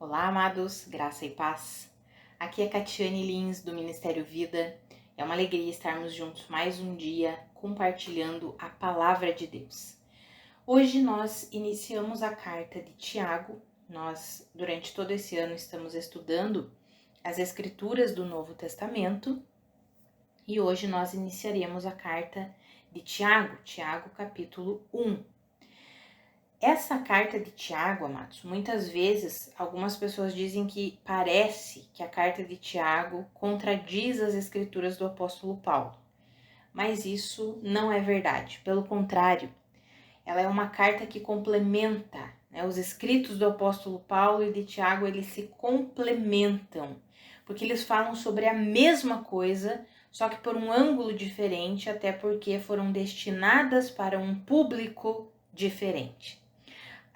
Olá, amados, graça e paz. Aqui é Catiane Lins, do Ministério Vida. É uma alegria estarmos juntos mais um dia, compartilhando a Palavra de Deus. Hoje nós iniciamos a carta de Tiago. Nós, durante todo esse ano, estamos estudando as Escrituras do Novo Testamento. E hoje nós iniciaremos a carta de Tiago, Tiago capítulo 1. Essa carta de Tiago, amados, muitas vezes algumas pessoas dizem que parece que a carta de Tiago contradiz as escrituras do apóstolo Paulo. Mas isso não é verdade. Pelo contrário, ela é uma carta que complementa, os escritos do apóstolo Paulo e de Tiago, eles se complementam, porque eles falam sobre a mesma coisa, só que por um ângulo diferente, até porque foram destinadas para um público diferente.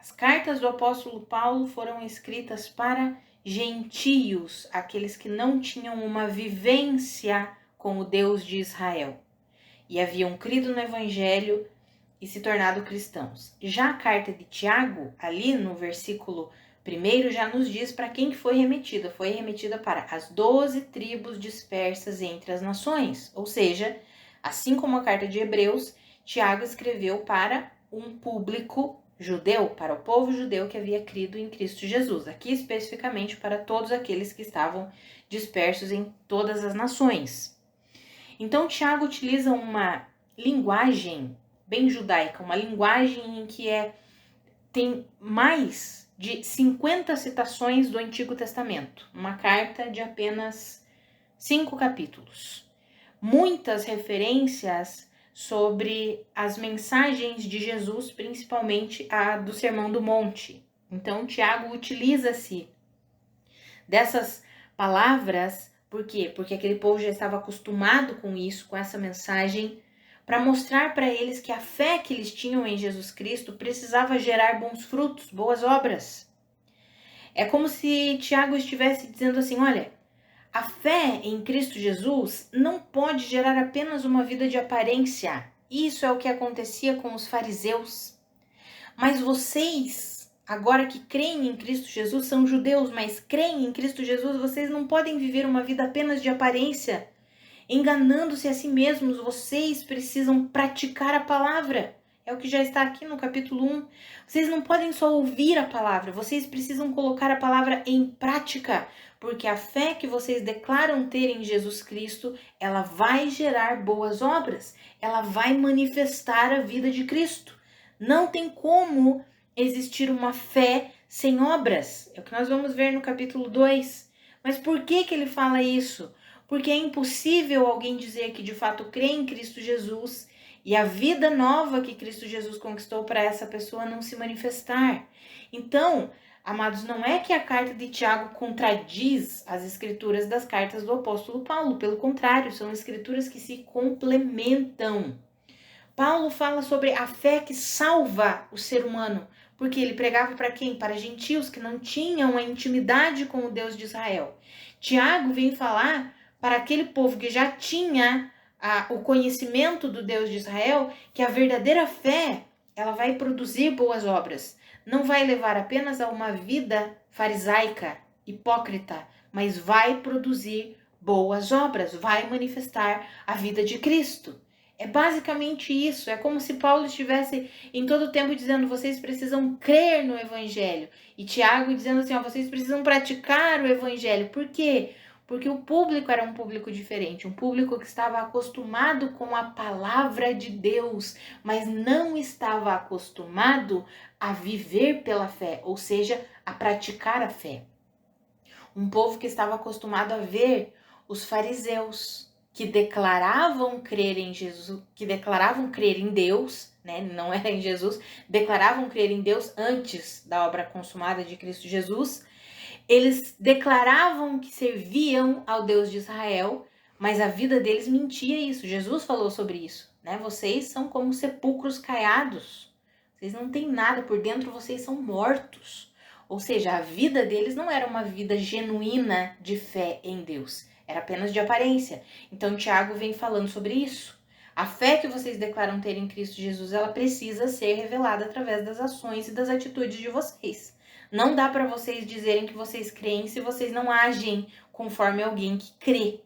As cartas do apóstolo Paulo foram escritas para gentios, aqueles que não tinham uma vivência com o Deus de Israel e haviam crido no evangelho e se tornado cristãos. Já a carta de Tiago, ali no versículo 1, já nos diz para quem que foi remetida. Foi remetida para as 12 tribos dispersas entre as nações. Ou seja, assim como a carta de Hebreus, Tiago escreveu para um público judeu, para o povo judeu que havia crido em Cristo Jesus. Aqui especificamente para todos aqueles que estavam dispersos em todas as nações. Então Tiago utiliza uma linguagem bem judaica, uma linguagem em que tem mais de 50 citações do Antigo Testamento, uma carta de apenas 5 capítulos. Muitas referências sobre as mensagens de Jesus, principalmente a do Sermão do Monte. Então, Tiago utiliza-se dessas palavras, por quê? Porque aquele povo já estava acostumado com isso, com essa mensagem, para mostrar para eles que a fé que eles tinham em Jesus Cristo precisava gerar bons frutos, boas obras. É como se Tiago estivesse dizendo assim, olha, a fé em Cristo Jesus não pode gerar apenas uma vida de aparência. Isso é o que acontecia com os fariseus. Mas vocês, agora que creem em Cristo Jesus, são judeus, mas creem em Cristo Jesus, vocês não podem viver uma vida apenas de aparência, enganando-se a si mesmos. Vocês precisam praticar a palavra. É o que já está aqui no capítulo 1. Vocês não podem só ouvir a palavra, vocês precisam colocar a palavra em prática, porque a fé que vocês declaram ter em Jesus Cristo, ela vai gerar boas obras, ela vai manifestar a vida de Cristo. Não tem como existir uma fé sem obras. É o que nós vamos ver no capítulo 2. Mas por que ele fala isso? Porque é impossível alguém dizer que de fato crê em Cristo Jesus e a vida nova que Cristo Jesus conquistou para essa pessoa não se manifestar. Então, amados, não é que a carta de Tiago contradiz as escrituras das cartas do apóstolo Paulo. Pelo contrário, são escrituras que se complementam. Paulo fala sobre a fé que salva o ser humano, porque ele pregava para quem? Para gentios que não tinham a intimidade com o Deus de Israel. Tiago vem falar para aquele povo que já tinha o conhecimento do Deus de Israel, que a verdadeira fé, ela vai produzir boas obras. Não vai levar apenas a uma vida farisaica, hipócrita, mas vai produzir boas obras, vai manifestar a vida de Cristo. É basicamente isso. É como se Paulo estivesse em todo o tempo dizendo, vocês precisam crer no evangelho. E Tiago dizendo assim, vocês precisam praticar o evangelho. Por quê? Porque o público era um público diferente, um público que estava acostumado com a palavra de Deus, mas não estava acostumado a viver pela fé, ou seja, a praticar a fé. Um povo que estava acostumado a ver os fariseus, que declaravam crer em Jesus, que declaravam crer em Deus, não era em Jesus, declaravam crer em Deus antes da obra consumada de Cristo Jesus. Eles declaravam que serviam ao Deus de Israel, mas a vida deles mentia isso. Jesus falou sobre isso, Vocês são como sepulcros caiados. Vocês não têm nada, por dentro vocês são mortos. Ou seja, a vida deles não era uma vida genuína de fé em Deus. Era apenas de aparência. Então Tiago vem falando sobre isso. A fé que vocês declaram ter em Cristo Jesus, ela precisa ser revelada através das ações e das atitudes de vocês. Não dá para vocês dizerem que vocês creem se vocês não agem conforme alguém que crê.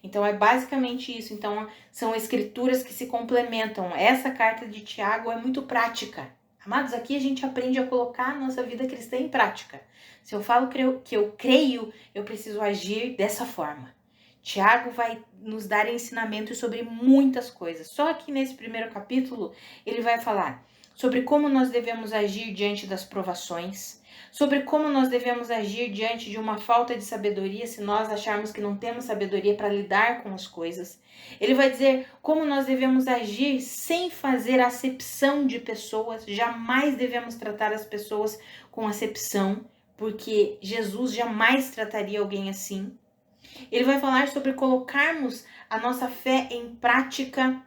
Então é basicamente isso. Então são escrituras que se complementam. Essa carta de Tiago é muito prática. Amados, aqui a gente aprende a colocar a nossa vida cristã em prática. Se eu falo que eu creio, eu preciso agir dessa forma. Tiago vai nos dar ensinamentos sobre muitas coisas. Só que nesse primeiro capítulo, ele vai falar sobre como nós devemos agir diante das provações, sobre como nós devemos agir diante de uma falta de sabedoria, se nós acharmos que não temos sabedoria para lidar com as coisas. Ele vai dizer como nós devemos agir sem fazer acepção de pessoas, jamais devemos tratar as pessoas com acepção, porque Jesus jamais trataria alguém assim. Ele vai falar sobre colocarmos a nossa fé em prática,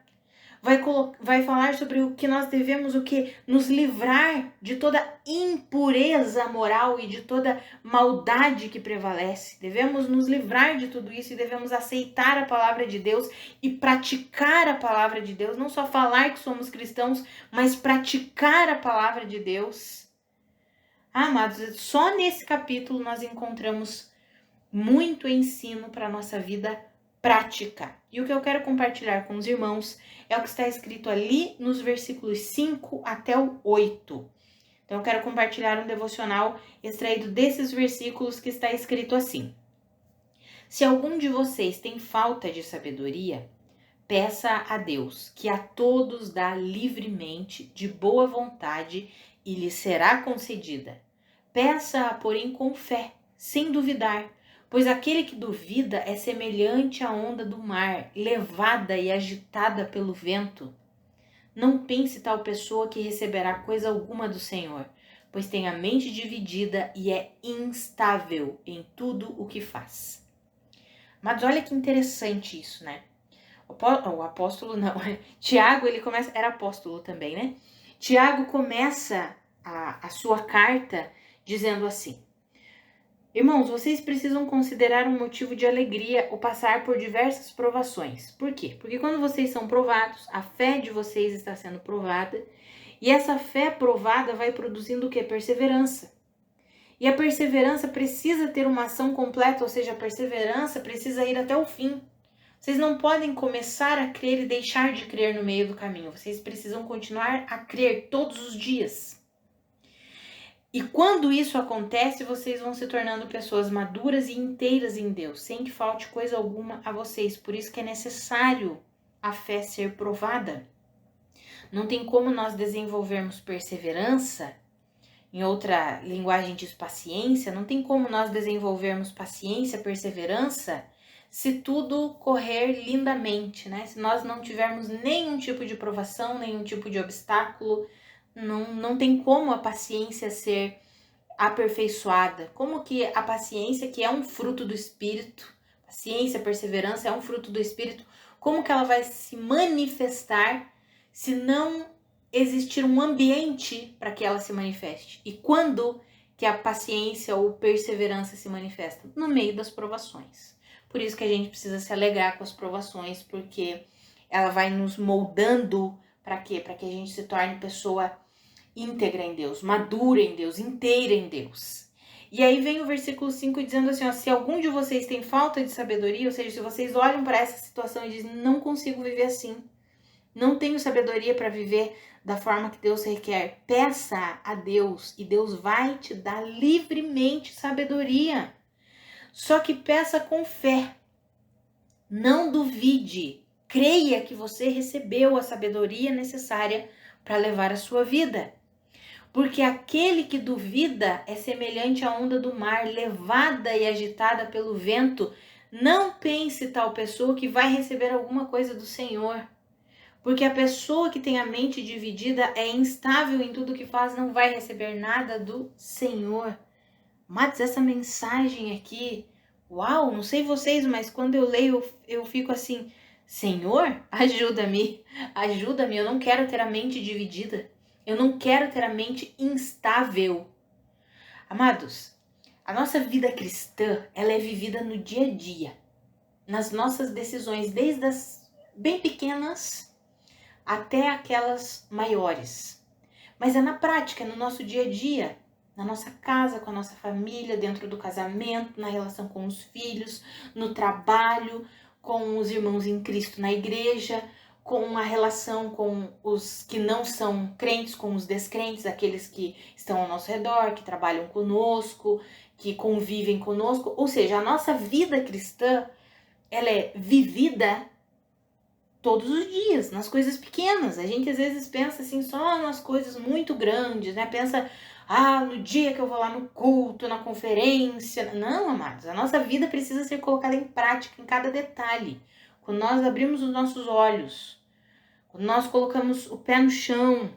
vai falar sobre o que nós devemos nos livrar de toda impureza moral e de toda maldade que prevalece. Devemos nos livrar de tudo isso e devemos aceitar a palavra de Deus e praticar a palavra de Deus. Não só falar que somos cristãos, mas praticar a palavra de Deus. Amados, só nesse capítulo nós encontramos muito ensino para a nossa vida prática. E o que eu quero compartilhar com os irmãos é o que está escrito ali nos versículos 5 até o 8. Então eu quero compartilhar um devocional extraído desses versículos que está escrito assim: se algum de vocês tem falta de sabedoria, peça a Deus, que a todos dá livremente, de boa vontade, e lhe será concedida. Peça-a, porém, com fé, sem duvidar, pois aquele que duvida é semelhante à onda do mar, levada e agitada pelo vento. Não pense tal pessoa que receberá coisa alguma do Senhor, pois tem a mente dividida e é instável em tudo o que faz. Mas olha que interessante isso, né? O apóstolo não, Tiago, ele começa, era apóstolo também, né? Tiago começa a sua carta dizendo assim: irmãos, vocês precisam considerar um motivo de alegria o passar por diversas provações. Por quê? Porque quando vocês são provados, a fé de vocês está sendo provada, e essa fé provada vai produzindo o quê? Perseverança. E a perseverança precisa ter uma ação completa, ou seja, a perseverança precisa ir até o fim. Vocês não podem começar a crer e deixar de crer no meio do caminho. Vocês precisam continuar a crer todos os dias. E quando isso acontece, vocês vão se tornando pessoas maduras e inteiras em Deus, sem que falte coisa alguma a vocês. Por isso que é necessário a fé ser provada. Não tem como nós desenvolvermos perseverança, em outra linguagem diz paciência, não tem como nós desenvolvermos paciência, perseverança, se tudo correr lindamente, né? Se nós não tivermos nenhum tipo de provação, nenhum tipo de obstáculo, não tem como a paciência ser aperfeiçoada. Como que a paciência, que é um fruto do Espírito, paciência, perseverança é um fruto do Espírito, como que ela vai se manifestar se não existir um ambiente para que ela se manifeste? E quando que a paciência ou perseverança se manifesta? No meio das provações. Por isso que a gente precisa se alegrar com as provações, porque ela vai nos moldando para quê? Para que a gente se torne pessoa íntegra em Deus, madura em Deus, inteira em Deus. E aí vem o versículo 5 dizendo assim, ó, se algum de vocês tem falta de sabedoria, ou seja, se vocês olham para essa situação e dizem, não consigo viver assim, não tenho sabedoria para viver da forma que Deus requer, peça a Deus e Deus vai te dar livremente sabedoria. Só que peça com fé. Não duvide. Creia que você recebeu a sabedoria necessária para levar a sua vida. Porque aquele que duvida é semelhante à onda do mar, levada e agitada pelo vento. Não pense tal pessoa que vai receber alguma coisa do Senhor. Porque a pessoa que tem a mente dividida é instável em tudo que faz, não vai receber nada do Senhor. Mas essa mensagem aqui, uau, não sei vocês, mas quando eu leio, eu fico assim, Senhor, ajuda-me, ajuda-me, eu não quero ter a mente dividida, eu não quero ter a mente instável. Amados, a nossa vida cristã, ela é vivida no dia a dia, nas nossas decisões, desde as bem pequenas até aquelas maiores. Mas é na prática, no nosso dia a dia. Na nossa casa, com a nossa família, dentro do casamento, na relação com os filhos, no trabalho, com os irmãos em Cristo na igreja, com a relação com os que não são crentes, com os descrentes, aqueles que estão ao nosso redor, que trabalham conosco, que convivem conosco. Ou seja, a nossa vida cristã, ela é vivida todos os dias, nas coisas pequenas. A gente às vezes pensa assim só nas coisas muito grandes, né? Pensa, no dia que eu vou lá no culto, na conferência. Não, amados, a nossa vida precisa ser colocada em prática em cada detalhe. Quando nós abrimos os nossos olhos, quando nós colocamos o pé no chão,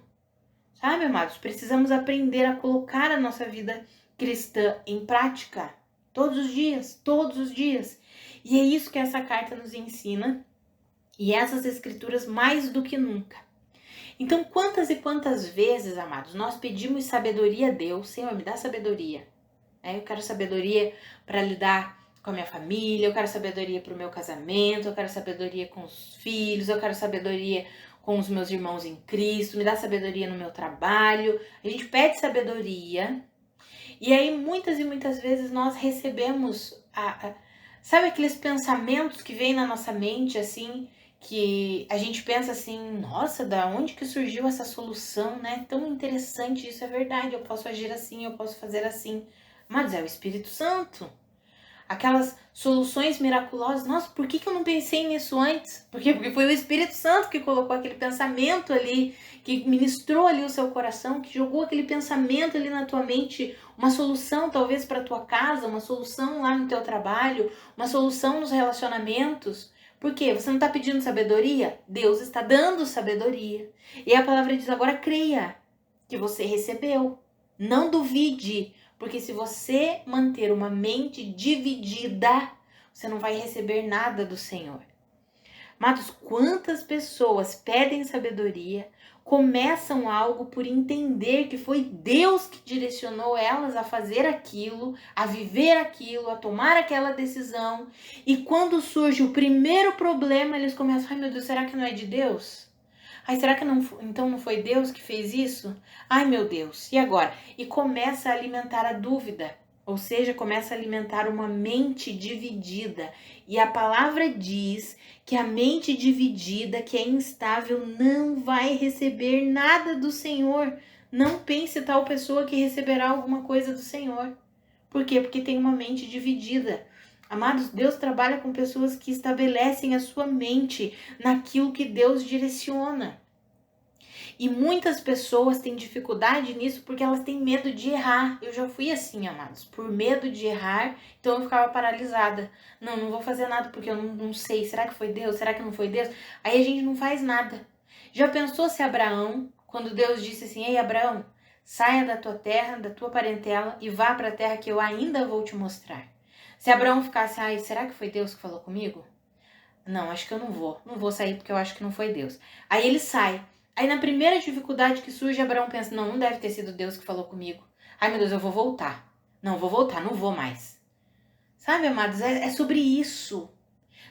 sabe, amados? Precisamos aprender a colocar a nossa vida cristã em prática todos os dias, todos os dias. E é isso que essa carta nos ensina. E essas escrituras mais do que nunca. Então, quantas e quantas vezes, amados, nós pedimos sabedoria a Deus. Senhor, me dá sabedoria. Eu quero sabedoria para lidar com a minha família, eu quero sabedoria para o meu casamento, eu quero sabedoria com os filhos, eu quero sabedoria com os meus irmãos em Cristo, me dá sabedoria no meu trabalho. A gente pede sabedoria. E aí, muitas e muitas vezes, nós recebemos, sabe aqueles pensamentos que vêm na nossa mente, assim, que a gente pensa assim, nossa, da onde que surgiu essa solução, né? Tão interessante, isso é verdade, eu posso agir assim, eu posso fazer assim. Mas é o Espírito Santo. Aquelas soluções miraculosas, nossa, por que eu não pensei nisso antes? Por quê? Porque foi o Espírito Santo que colocou aquele pensamento ali, que ministrou ali o seu coração, que jogou aquele pensamento ali na tua mente, uma solução talvez para tua casa, uma solução lá no teu trabalho, uma solução nos relacionamentos. Por quê? Você não está pedindo sabedoria? Deus está dando sabedoria. E a palavra diz, agora creia que você recebeu. Não duvide, porque se você manter uma mente dividida, você não vai receber nada do Senhor. Amados, quantas pessoas pedem sabedoria, começam algo por entender que foi Deus que direcionou elas a fazer aquilo, a viver aquilo, a tomar aquela decisão. E quando surge o primeiro problema, eles começam, ai meu Deus, será que não é de Deus? Ai, será que então não foi Deus que fez isso? Ai meu Deus, e agora? E começa a alimentar a dúvida. Ou seja, começa a alimentar uma mente dividida. E a palavra diz que a mente dividida, que é instável, não vai receber nada do Senhor. Não pense tal pessoa que receberá alguma coisa do Senhor. Por quê? Porque tem uma mente dividida. Amados, Deus trabalha com pessoas que estabelecem a sua mente naquilo que Deus direciona. E muitas pessoas têm dificuldade nisso porque elas têm medo de errar. Eu já fui assim, amados, por medo de errar, então eu ficava paralisada. Não vou fazer nada porque eu não sei. Será que foi Deus? Será que não foi Deus? Aí a gente não faz nada. Já pensou se Abraão, quando Deus disse assim, ei Abraão, saia da tua terra, da tua parentela e vá para a terra que eu ainda vou te mostrar. Se Abraão ficasse, ai, será que foi Deus que falou comigo? Não, acho que eu não vou sair porque eu acho que não foi Deus. Aí ele sai. Aí na primeira dificuldade que surge, Abraão pensa, não deve ter sido Deus que falou comigo. Ai meu Deus, eu vou voltar. Não, vou voltar, não vou mais. Sabe, amados, é sobre isso.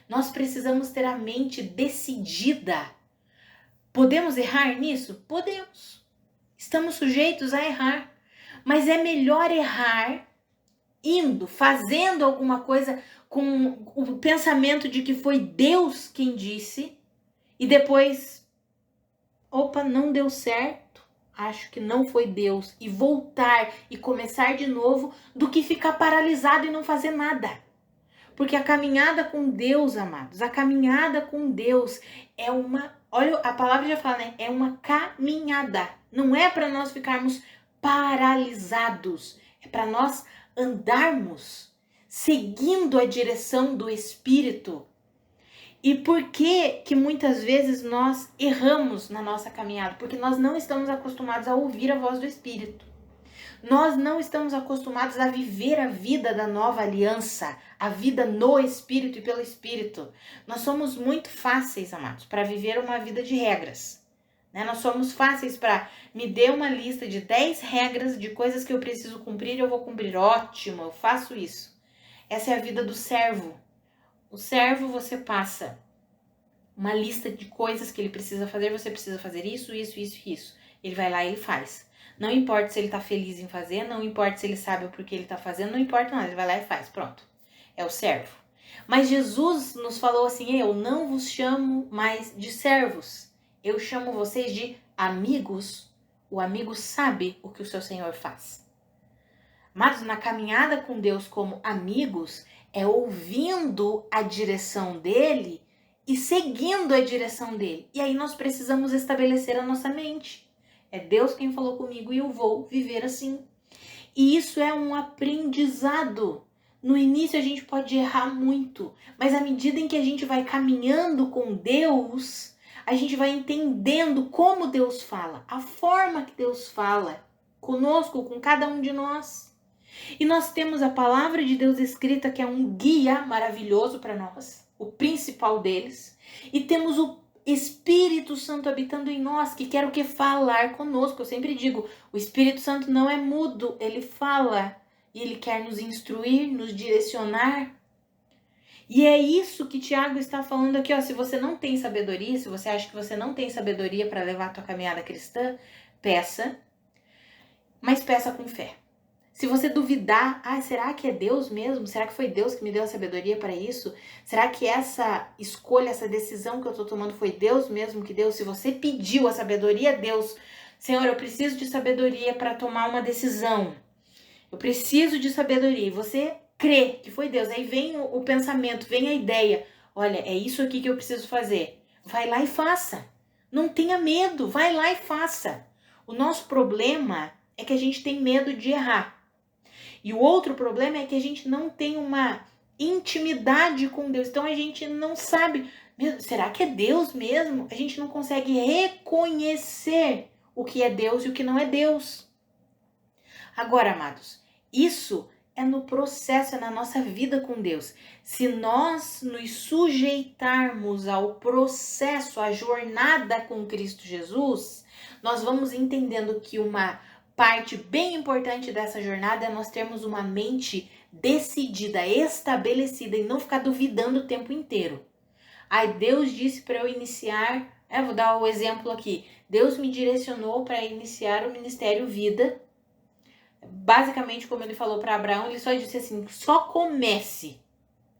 Nós precisamos ter a mente decidida. Podemos errar nisso? Podemos. Estamos sujeitos a errar. Mas é melhor errar indo, fazendo alguma coisa com o pensamento de que foi Deus quem disse e depois, opa, não deu certo, acho que não foi Deus, e voltar e começar de novo, do que ficar paralisado e não fazer nada. Porque a caminhada com Deus, amados, a caminhada com Deus é uma, olha, a palavra já fala, né? É uma caminhada. Não é para nós ficarmos paralisados, é para nós andarmos seguindo a direção do Espírito. E por que muitas vezes nós erramos na nossa caminhada? Porque nós não estamos acostumados a ouvir a voz do Espírito. Nós não estamos acostumados a viver a vida da nova aliança, a vida no Espírito e pelo Espírito. Nós somos muito fáceis, amados, para viver uma vida de regras. Nós somos fáceis para me dê uma lista de 10 regras de coisas que eu preciso cumprir e eu vou cumprir. Ótimo, eu faço isso. Essa é a vida do servo. O servo, você passa uma lista de coisas que ele precisa fazer. Você precisa fazer isso, isso, isso, isso. Ele vai lá e ele faz. Não importa se ele tá feliz em fazer, não importa se ele sabe o porquê ele tá fazendo, não importa nada, ele vai lá e faz, pronto. É o servo. Mas Jesus nos falou assim, eu não vos chamo mais de servos, eu chamo vocês de amigos. O amigo sabe o que o seu Senhor faz. Mas na caminhada com Deus como amigos, é ouvindo a direção dele e seguindo a direção dele. E aí nós precisamos estabelecer a nossa mente. É Deus quem falou comigo e eu vou viver assim. E isso é um aprendizado. No início a gente pode errar muito, mas à medida em que a gente vai caminhando com Deus, a gente vai entendendo como Deus fala, a forma que Deus fala conosco, com cada um de nós. E nós temos a palavra de Deus escrita, que é um guia maravilhoso para nós, o principal deles. E temos o Espírito Santo habitando em nós, que quer o que? Falar conosco. Eu sempre digo, o Espírito Santo não é mudo, ele fala. E ele quer nos instruir, nos direcionar. E é isso que Tiago está falando aqui, ó. Se você não tem sabedoria, se você acha que você não tem sabedoria para levar a tua caminhada cristã, peça, mas peça com fé. Se você duvidar, será que é Deus mesmo? Será que foi Deus que me deu a sabedoria para isso? Será que essa escolha, essa decisão que eu estou tomando foi Deus mesmo que deu? Se você pediu a sabedoria a Deus, Senhor, eu preciso de sabedoria para tomar uma decisão. Eu preciso de sabedoria. E você crê que foi Deus. Aí vem o pensamento, vem a ideia. Olha, é isso aqui que eu preciso fazer. Vai lá e faça. Não tenha medo, vai lá e faça. O nosso problema é que a gente tem medo de errar. E o outro problema é que a gente não tem uma intimidade com Deus. Então a gente não sabe, será que é Deus mesmo? A gente não consegue reconhecer o que é Deus e o que não é Deus. Agora, amados, isso é no processo, é na nossa vida com Deus. Se nós nos sujeitarmos ao processo, à jornada com Cristo Jesus, nós vamos entendendo que uma parte bem importante dessa jornada é nós termos uma mente decidida, estabelecida e não ficar duvidando o tempo inteiro. Deus disse para eu iniciar, vou dar o exemplo aqui. Deus me direcionou para iniciar o Ministério Vida. Basicamente, como ele falou para Abraão, ele só disse assim, só comece.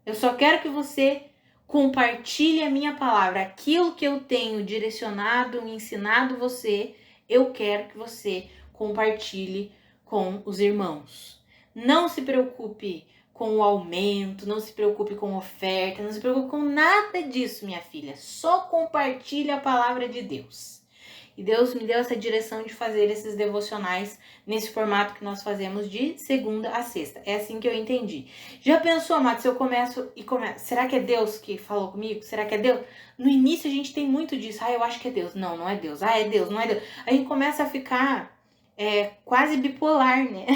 Eu só quero que você compartilhe a minha palavra. Aquilo que eu tenho direcionado, ensinado você, eu quero que você compartilhe com os irmãos. Não se preocupe com o aumento, não se preocupe com oferta, não se preocupe com nada disso, minha filha. Só compartilhe a palavra de Deus. E Deus me deu essa direção de fazer esses devocionais nesse formato que nós fazemos de segunda a sexta. É assim que eu entendi. Já pensou, amado, se eu começo e começo, será que é Deus que falou comigo? Será que é Deus? No início a gente tem muito disso. Eu acho que é Deus. Não, não é Deus. É Deus, não é Deus. A gente começa a ficar quase bipolar, né?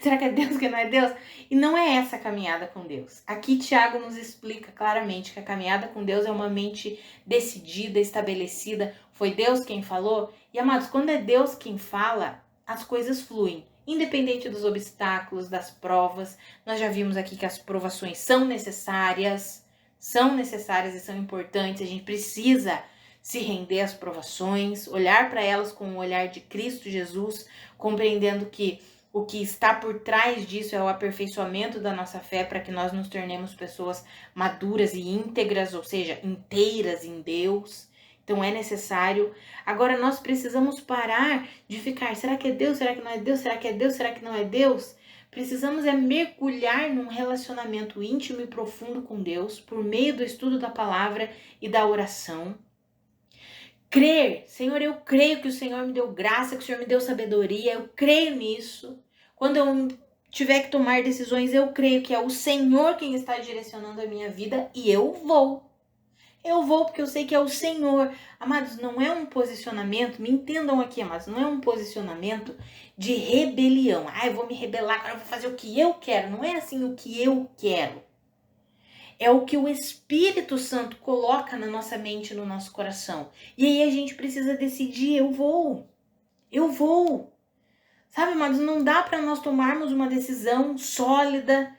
Será que é Deus que não é Deus? E não é essa a caminhada com Deus. Aqui Tiago nos explica claramente que a caminhada com Deus é uma mente decidida, estabelecida. Foi Deus quem falou. E, amados, quando é Deus quem fala, as coisas fluem. Independente dos obstáculos, das provas. Nós já vimos aqui que as provações são necessárias e são importantes. A gente precisa se render às provações, olhar para elas com o olhar de Cristo Jesus, compreendendo que o que está por trás disso é o aperfeiçoamento da nossa fé para que nós nos tornemos pessoas maduras e íntegras, ou seja, inteiras em Deus. Então é necessário. Agora nós precisamos parar de ficar, será que é Deus? Será que não é Deus? Será que é Deus? Será que não é Deus? Precisamos mergulhar num relacionamento íntimo e profundo com Deus por meio do estudo da palavra e da oração. Crer, Senhor, eu creio que o Senhor me deu graça, que o Senhor me deu sabedoria, eu creio nisso. Quando eu tiver que tomar decisões, eu creio que é o Senhor quem está direcionando a minha vida e eu vou. Eu vou porque eu sei que é o Senhor. Amados, não é um posicionamento, me entendam aqui, amados, não é um posicionamento de rebelião. Eu vou me rebelar, agora eu vou fazer o que eu quero. Não é assim o que eu quero. É o que o Espírito Santo coloca na nossa mente, no nosso coração. E aí a gente precisa decidir, eu vou. Sabe, amados, não dá para nós tomarmos uma decisão sólida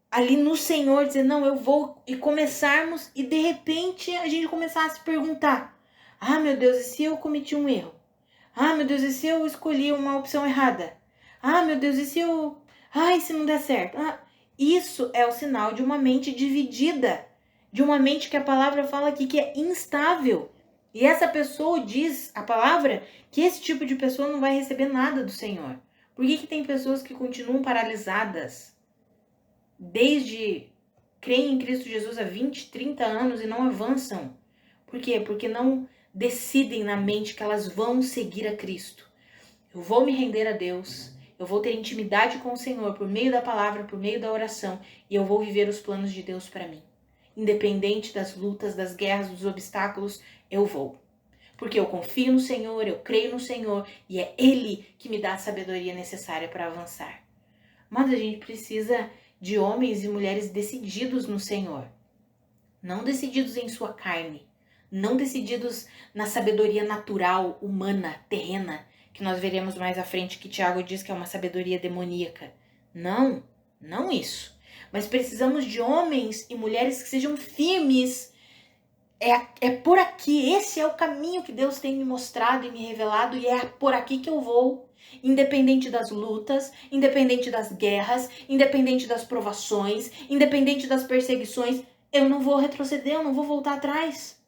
ali no Senhor, dizer, não, eu vou, e começarmos, e de repente a gente começar a se perguntar, meu Deus, e se eu cometi um erro? Ah, meu Deus, e se eu escolhi uma opção errada? Ah, meu Deus, e se eu... Ai, se não der certo? Isso é o sinal de uma mente dividida. De uma mente que a palavra fala aqui que é instável. E essa pessoa diz, a palavra, que esse tipo de pessoa não vai receber nada do Senhor. Por que tem pessoas que continuam paralisadas desde creem em Cristo Jesus há 20, 30 anos e não avançam? Por quê? Porque não decidem na mente que elas vão seguir a Cristo. Eu vou me render a Deus, eu vou ter intimidade com o Senhor por meio da palavra, por meio da oração, e eu vou viver os planos de Deus para mim. Independente das lutas, das guerras, dos obstáculos, eu vou. Porque eu confio no Senhor, eu creio no Senhor, e é Ele que me dá a sabedoria necessária para avançar. Mas a gente precisa de homens e mulheres decididos no Senhor. Não decididos em sua carne, não decididos na sabedoria natural, humana, terrena, que nós veremos mais à frente que Tiago diz que é uma sabedoria demoníaca. Não, não isso. Mas precisamos de homens e mulheres que sejam firmes. É por aqui, esse é o caminho que Deus tem me mostrado e me revelado, e é por aqui que eu vou. Independente das lutas, independente das guerras, independente das provações, independente das perseguições, eu não vou retroceder, eu não vou voltar atrás.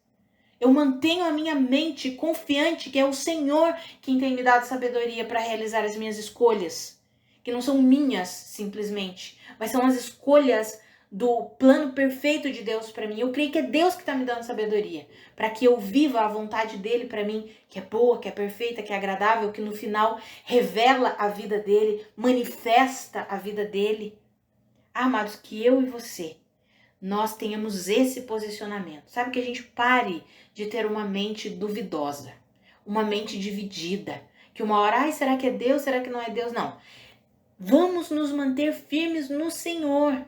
Eu mantenho a minha mente confiante que é o Senhor quem tem me dado sabedoria para realizar as minhas escolhas. Que não são minhas, simplesmente, mas são as escolhas do plano perfeito de Deus para mim. Eu creio que é Deus que está me dando sabedoria para que eu viva a vontade dele para mim, que é boa, que é perfeita, que é agradável, que no final revela a vida dele, manifesta a vida dele. Amados, que eu e você, nós tenhamos esse posicionamento. Sabe, que a gente pare de ter uma mente duvidosa, uma mente dividida, que uma hora, será que é Deus, será que não é Deus? Não. Vamos nos manter firmes no Senhor.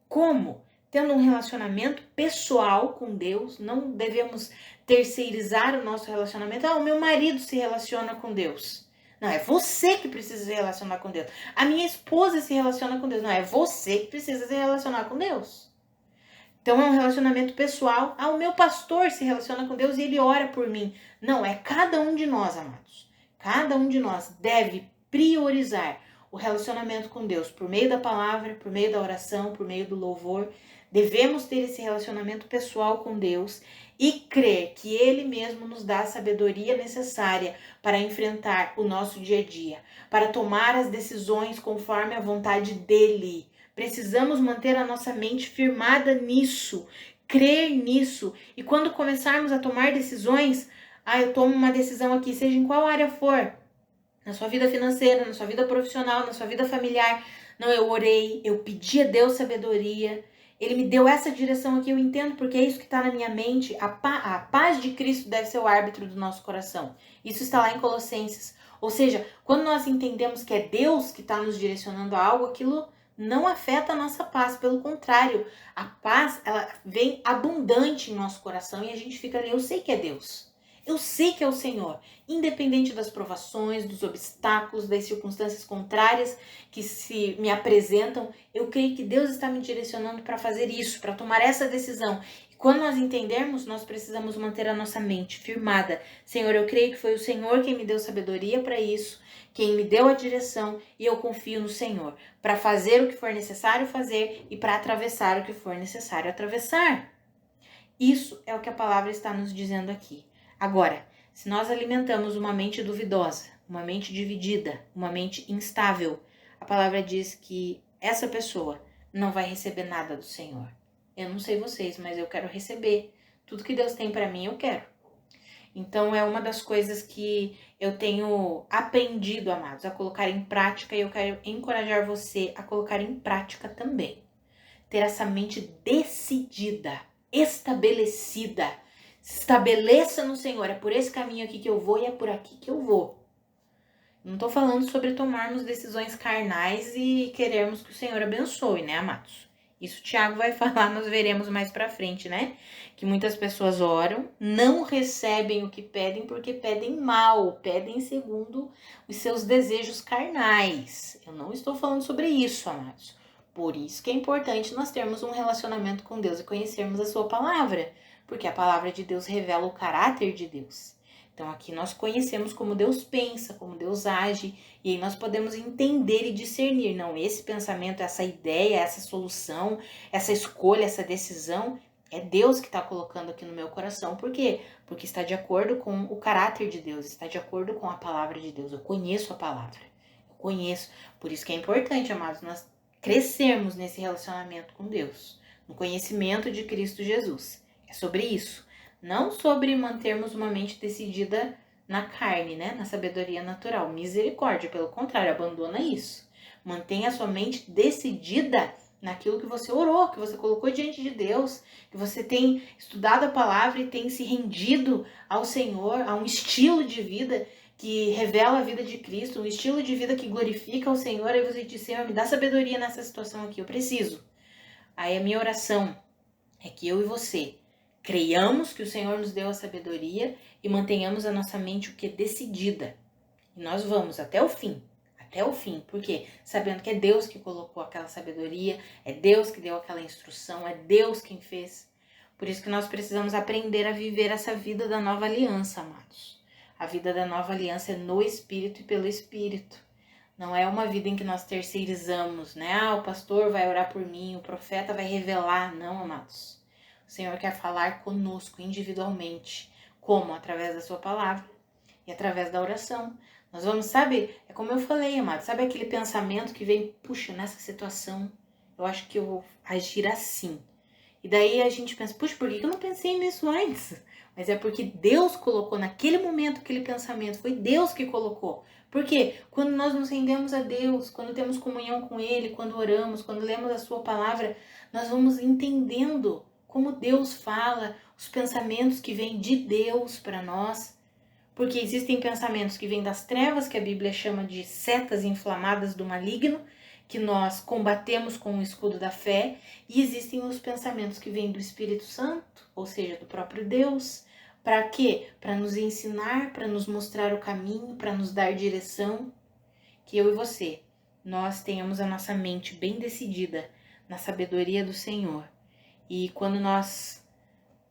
Como? Tendo um relacionamento pessoal com Deus, não devemos terceirizar o nosso relacionamento. O meu marido se relaciona com Deus. Não, é você que precisa se relacionar com Deus. A minha esposa se relaciona com Deus. Não, é você que precisa se relacionar com Deus. Então é um relacionamento pessoal. O meu pastor se relaciona com Deus e ele ora por mim. Não, é cada um de nós, amados. Cada um de nós deve priorizar o relacionamento com Deus por meio da palavra, por meio da oração, por meio do louvor. Devemos ter esse relacionamento pessoal com Deus e crer que Ele mesmo nos dá a sabedoria necessária para enfrentar o nosso dia a dia, para tomar as decisões conforme a vontade dEle. Precisamos manter a nossa mente firmada nisso, crer nisso. E quando começarmos a tomar decisões, eu tomo uma decisão aqui, seja em qual área for, na sua vida financeira, na sua vida profissional, na sua vida familiar. Não, eu orei, eu pedi a Deus sabedoria, Ele me deu essa direção aqui, eu entendo porque é isso que está na minha mente. A paz de Cristo deve ser o árbitro do nosso coração. Isso está lá em Colossenses. Ou seja, quando nós entendemos que é Deus que está nos direcionando a algo, aquilo não afeta a nossa paz, pelo contrário, a paz, ela vem abundante em nosso coração e a gente fica ali, eu sei que é Deus, eu sei que é o Senhor, independente das provações, dos obstáculos, das circunstâncias contrárias que se me apresentam, eu creio que Deus está me direcionando para fazer isso, para tomar essa decisão. E quando nós entendermos, nós precisamos manter a nossa mente firmada. Senhor, eu creio que foi o Senhor quem me deu sabedoria para isso, quem me deu a direção, e eu confio no Senhor para fazer o que for necessário fazer e para atravessar o que for necessário atravessar. Isso é o que a palavra está nos dizendo aqui. Agora, se nós alimentamos uma mente duvidosa, uma mente dividida, uma mente instável, a palavra diz que essa pessoa não vai receber nada do Senhor. Eu não sei vocês, mas eu quero receber. Tudo que Deus tem para mim, eu quero. Então, é uma das coisas que eu tenho aprendido, amados, a colocar em prática, e eu quero encorajar você a colocar em prática também. Ter essa mente decidida, estabelecida. Se estabeleça no Senhor, é por esse caminho aqui que eu vou e é por aqui que eu vou. Não estou falando sobre tomarmos decisões carnais e querermos que o Senhor abençoe, né, amados? Isso o Tiago vai falar, nós veremos mais pra frente, né? Que muitas pessoas oram, não recebem o que pedem porque pedem mal, pedem segundo os seus desejos carnais. Eu não estou falando sobre isso, amados. Por isso que é importante nós termos um relacionamento com Deus e conhecermos a sua palavra, porque a palavra de Deus revela o caráter de Deus. Então aqui nós conhecemos como Deus pensa, como Deus age, e aí nós podemos entender e discernir, não, esse pensamento, essa ideia, essa solução, essa escolha, essa decisão, é Deus que está colocando aqui no meu coração. Por quê? Porque está de acordo com o caráter de Deus, está de acordo com a palavra de Deus. Eu conheço a palavra, eu conheço. Por isso que é importante, amados, nós crescermos nesse relacionamento com Deus, no conhecimento de Cristo Jesus. É sobre isso. Não sobre mantermos uma mente decidida na carne, né? Na sabedoria natural. Misericórdia, pelo contrário, abandona isso. Mantenha a sua mente decidida naquilo que você orou, que você colocou diante de Deus, que você tem estudado a palavra e tem se rendido ao Senhor, a um estilo de vida que revela a vida de Cristo, um estilo de vida que glorifica o Senhor. Aí você diz, Senhor, me dá sabedoria nessa situação aqui, eu preciso. Aí a minha oração é que eu e você creiamos que o Senhor nos deu a sabedoria e mantenhamos a nossa mente o que? Decidida. E nós vamos até o fim. Até o fim. Por quê? Sabendo que é Deus que colocou aquela sabedoria, é Deus que deu aquela instrução, é Deus quem fez. Por isso que nós precisamos aprender a viver essa vida da nova aliança, amados. A vida da nova aliança é no Espírito e pelo Espírito. Não é uma vida em que nós terceirizamos, né? O pastor vai orar por mim, o profeta vai revelar. Não, amados. O Senhor quer falar conosco individualmente. Como? Através da sua palavra e através da oração. Nós vamos, sabe, é como eu falei, amado, sabe aquele pensamento que vem, puxa, nessa situação, eu acho que eu vou agir assim. E daí a gente pensa, puxa, por que eu não pensei nisso antes? Mas é porque Deus colocou naquele momento aquele pensamento, foi Deus que colocou. Por quê? Quando nós nos rendemos a Deus, quando temos comunhão com Ele, quando oramos, quando lemos a sua palavra, nós vamos entendendo como Deus fala, os pensamentos que vêm de Deus para nós. Porque existem pensamentos que vêm das trevas, que a Bíblia chama de setas inflamadas do maligno, que nós combatemos com o escudo da fé, e existem os pensamentos que vêm do Espírito Santo, ou seja, do próprio Deus. Para quê? Para nos ensinar, para nos mostrar o caminho, para nos dar direção. Que eu e você, nós tenhamos a nossa mente bem decidida na sabedoria do Senhor. E quando nós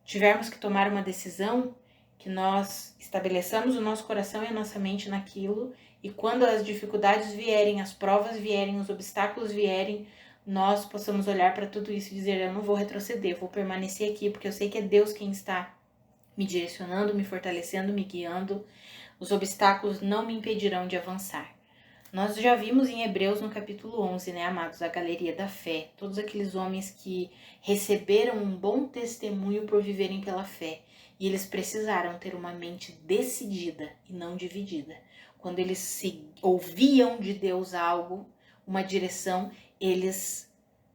tivermos que tomar uma decisão, que nós estabeleçamos o nosso coração e a nossa mente naquilo, e quando as dificuldades vierem, as provas vierem, os obstáculos vierem, nós possamos olhar para tudo isso e dizer, eu não vou retroceder, vou permanecer aqui, porque eu sei que é Deus quem está me direcionando, me fortalecendo, me guiando. Os obstáculos não me impedirão de avançar. Nós já vimos em Hebreus no capítulo 11, né, amados, a galeria da fé. Todos aqueles homens que receberam um bom testemunho por viverem pela fé. E eles precisaram ter uma mente decidida e não dividida. Quando eles ouviam de Deus algo, uma direção, eles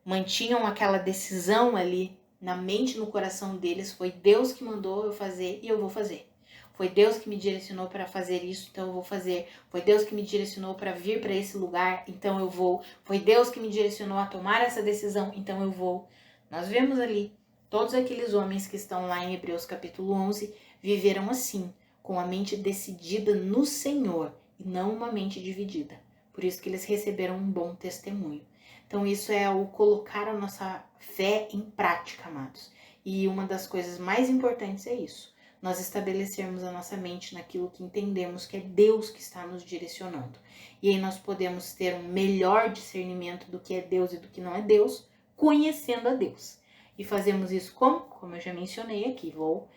mantinham aquela decisão ali na mente, no coração deles. Foi Deus que mandou eu fazer e eu vou fazer. Foi Deus que me direcionou para fazer isso, então eu vou fazer. Foi Deus que me direcionou para vir para esse lugar, então eu vou. Foi Deus que me direcionou a tomar essa decisão, então eu vou. Nós vemos ali, todos aqueles homens que estão lá em Hebreus capítulo 11, viveram assim, com a mente decidida no Senhor, e não uma mente dividida. Por isso que eles receberam um bom testemunho. Então isso é o colocar a nossa fé em prática, amados. E uma das coisas mais importantes é isso. Nós estabelecermos a nossa mente naquilo que entendemos que é Deus que está nos direcionando. E aí nós podemos ter um melhor discernimento do que é Deus e do que não é Deus, conhecendo a Deus. E fazemos isso como? Como eu já mencionei aqui, vou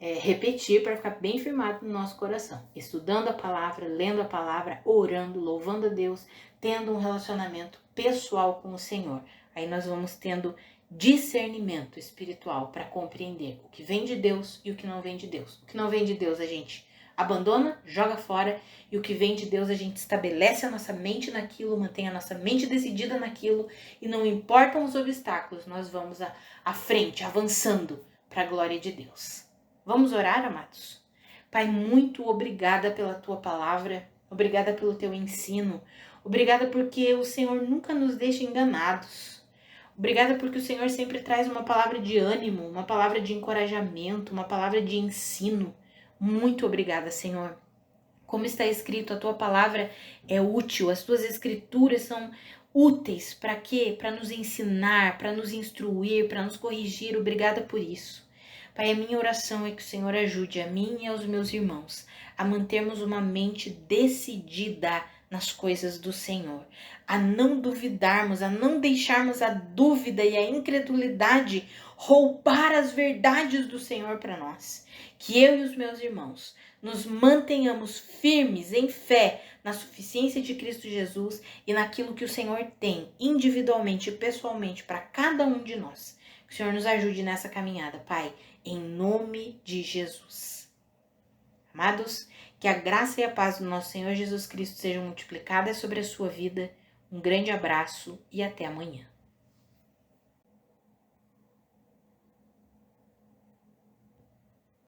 repetir para ficar bem firmado no nosso coração. Estudando a palavra, lendo a palavra, orando, louvando a Deus, tendo um relacionamento pessoal com o Senhor. Aí nós vamos tendo discernimento espiritual para compreender o que vem de Deus e o que não vem de Deus. O que não vem de Deus a gente abandona, joga fora, e o que vem de Deus a gente estabelece a nossa mente naquilo, mantém a nossa mente decidida naquilo, e não importam os obstáculos, nós vamos à frente, avançando para a glória de Deus. Vamos orar, amados? Pai, muito obrigada pela tua palavra, obrigada pelo teu ensino, obrigada porque o Senhor nunca nos deixa enganados. Obrigada porque o Senhor sempre traz uma palavra de ânimo, uma palavra de encorajamento, uma palavra de ensino. Muito obrigada, Senhor. Como está escrito, a tua palavra é útil, as tuas escrituras são úteis. Para quê? Para nos ensinar, para nos instruir, para nos corrigir. Obrigada por isso. Pai, a minha oração é que o Senhor ajude a mim e aos meus irmãos a mantermos uma mente decidida nas coisas do Senhor, a não duvidarmos, a não deixarmos a dúvida e a incredulidade roubar as verdades do Senhor para nós. Que eu e os meus irmãos nos mantenhamos firmes em fé na suficiência de Cristo Jesus e naquilo que o Senhor tem individualmente e pessoalmente para cada um de nós. Que o Senhor nos ajude nessa caminhada, Pai, em nome de Jesus. Amados, que a graça e a paz do nosso Senhor Jesus Cristo sejam multiplicadas sobre a sua vida. Um grande abraço e até amanhã.